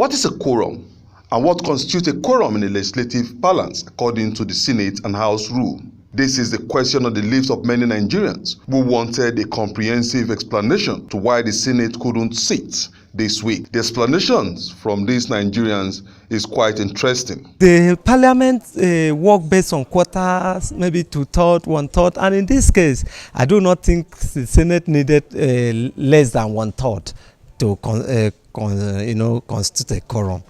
What is a quorum, and what constitutes a quorum in a legislative balance according to the Senate and House rule? This is the question on the lips of many Nigerians who wanted a comprehensive explanation to why the Senate couldn't sit this week. The explanations from these Nigerians is quite interesting. The parliament work based on quarters, maybe 2/3, 1/3, and in this case, I do not think the Senate needed less than 1/3 to constitute a quorum.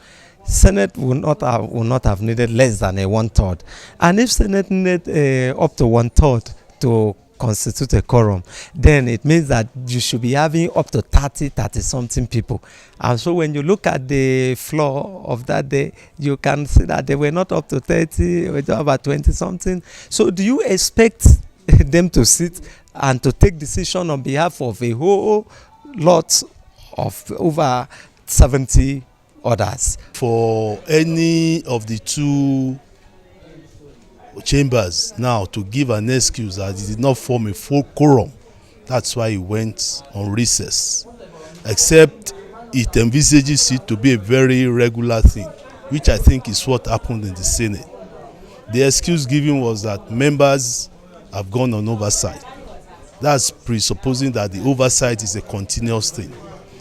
Senate would not have needed less than a 1/3, and if Senate needed up to 1/3 to constitute a quorum, then it means that you should be having up to 30 something people. And so when you look at the floor of that day, you can see that they were not up to 30, we were about 20 something. So do you expect them to sit and to take decision on behalf of a whole lot of over 70 others? For any of the two chambers now to give an excuse that it did not form a full quorum, that's why it went on recess, except it envisages it to be a very regular thing, which I think is what happened in the Senate. The excuse given was that members have gone on oversight. That's presupposing that the oversight is a continuous thing.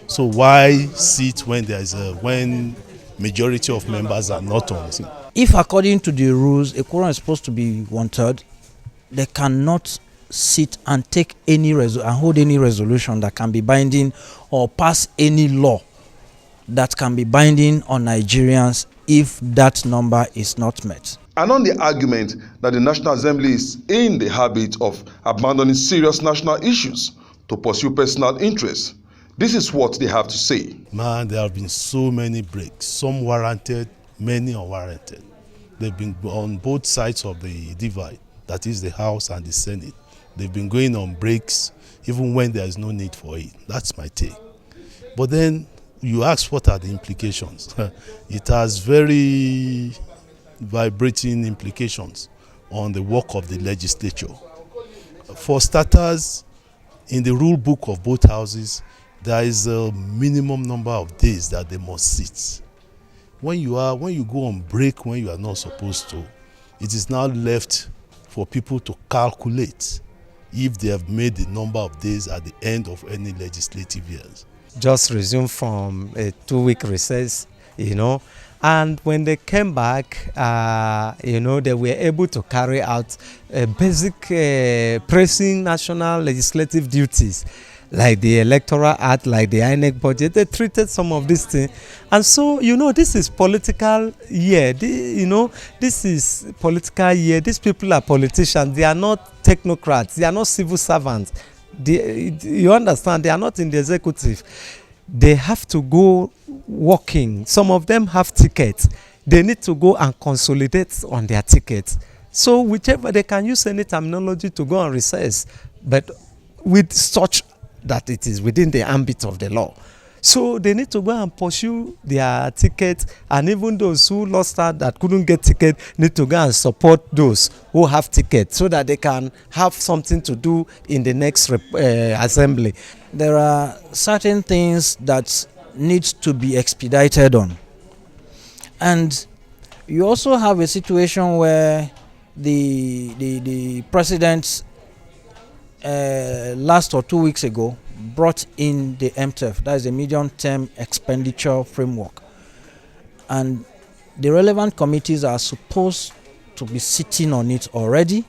So why sit when there is when majority of members are not on it? If according to the rules a quorum is supposed to be 1/3, they cannot sit and take any and hold any resolution that can be binding or pass any law that can be binding on Nigerians if that number is not met. And on the argument that the National Assembly is in the habit of abandoning serious national issues to pursue personal interests, this is what they have to say. Man, there have been so many breaks, some warranted, many unwarranted. They've been on both sides of the divide, that is the House and the Senate. They've been going on breaks even when there is no need for it. That's my take. But then you ask what are the implications. It has very vibrating implications on the work of the legislature. For starters, in the rule book of both houses, there is a minimum number of days that they must sit. When you go on break when you are not supposed to, it is now left for people to calculate if they have made the number of days at the end of any legislative years. Just resumed from a 2-week recess, and when they came back, they were able to carry out basic pressing national legislative duties, like the Electoral Act, like the INEC budget. They treated some of these things. And so, this is political year. This is political year. These people are politicians. They are not technocrats. They are not civil servants. You understand? They are not in the executive. They have to go working. Some of them have tickets. They need to go and consolidate on their tickets. So whichever, they can use any terminology to go on recess, but with such that it is within the ambit of the law. So they need to go and pursue their tickets, and even those who lost out that couldn't get ticket need to go and support those who have tickets so that they can have something to do in the next assembly. There are certain things that need to be expedited on. And you also have a situation where the president last or 2 weeks ago brought in the MTEF, that is the medium-term expenditure framework, and the relevant committees are supposed to be sitting on it already,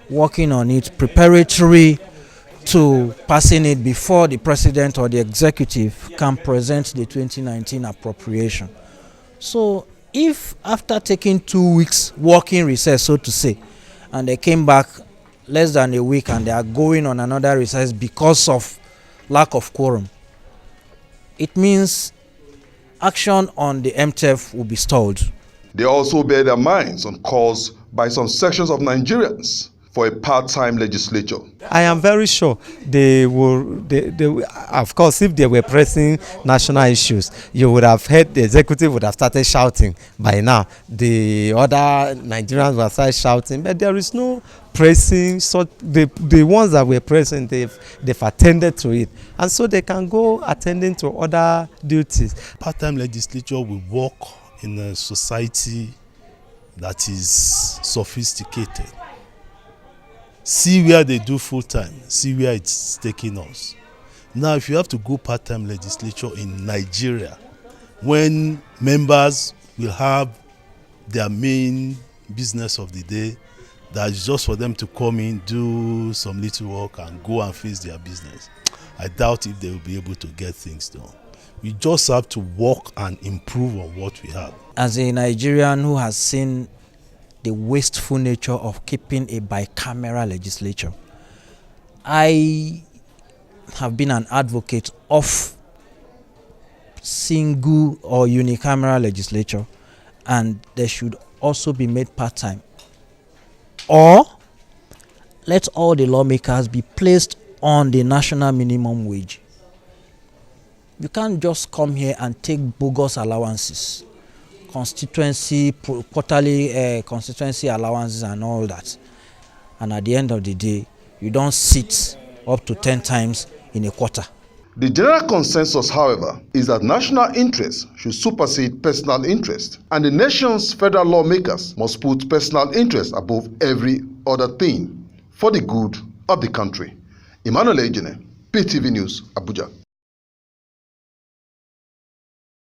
working on it, preparatory to passing it before the president or the executive can present the 2019 appropriation. So if after taking 2 weeks working recess, so to say, and they came back less than a week and they are going on another recess because of lack of quorum, it means action on the MTEF will be stalled. They also bear their minds on calls by some sections of Nigerians for a part-time legislature. I am very sure they will, of course, if they were pressing national issues, you would have heard the executive would have started shouting by now. The other Nigerians would have started shouting, but there is no pressing. So the ones that were pressing, they've attended to it. And so they can go attending to other duties. Part-time legislature will work in a society that is sophisticated. See where they do full-time, see where it's taking us. Now, if you have to go part-time legislature in Nigeria, when members will have their main business of the day, that's just for them to come in, do some little work and go and face their business, I doubt if they will be able to get things done. We just have to work and improve on what we have. As a Nigerian who has seen the wasteful nature of keeping a bicameral legislature, I have been an advocate of single or unicameral legislature, and they should also be made part-time. Or let all the lawmakers be placed on the national minimum wage. You can't just come here and take bogus allowances, quarterly constituency allowances and all that, and at the end of the day you don't sit up to 10 times in a quarter. The general consensus, however, is that national interest should supersede personal interest, and the nation's federal lawmakers must put personal interest above every other thing for the good of the country. Emmanuel Ejene, PTV News, Abuja.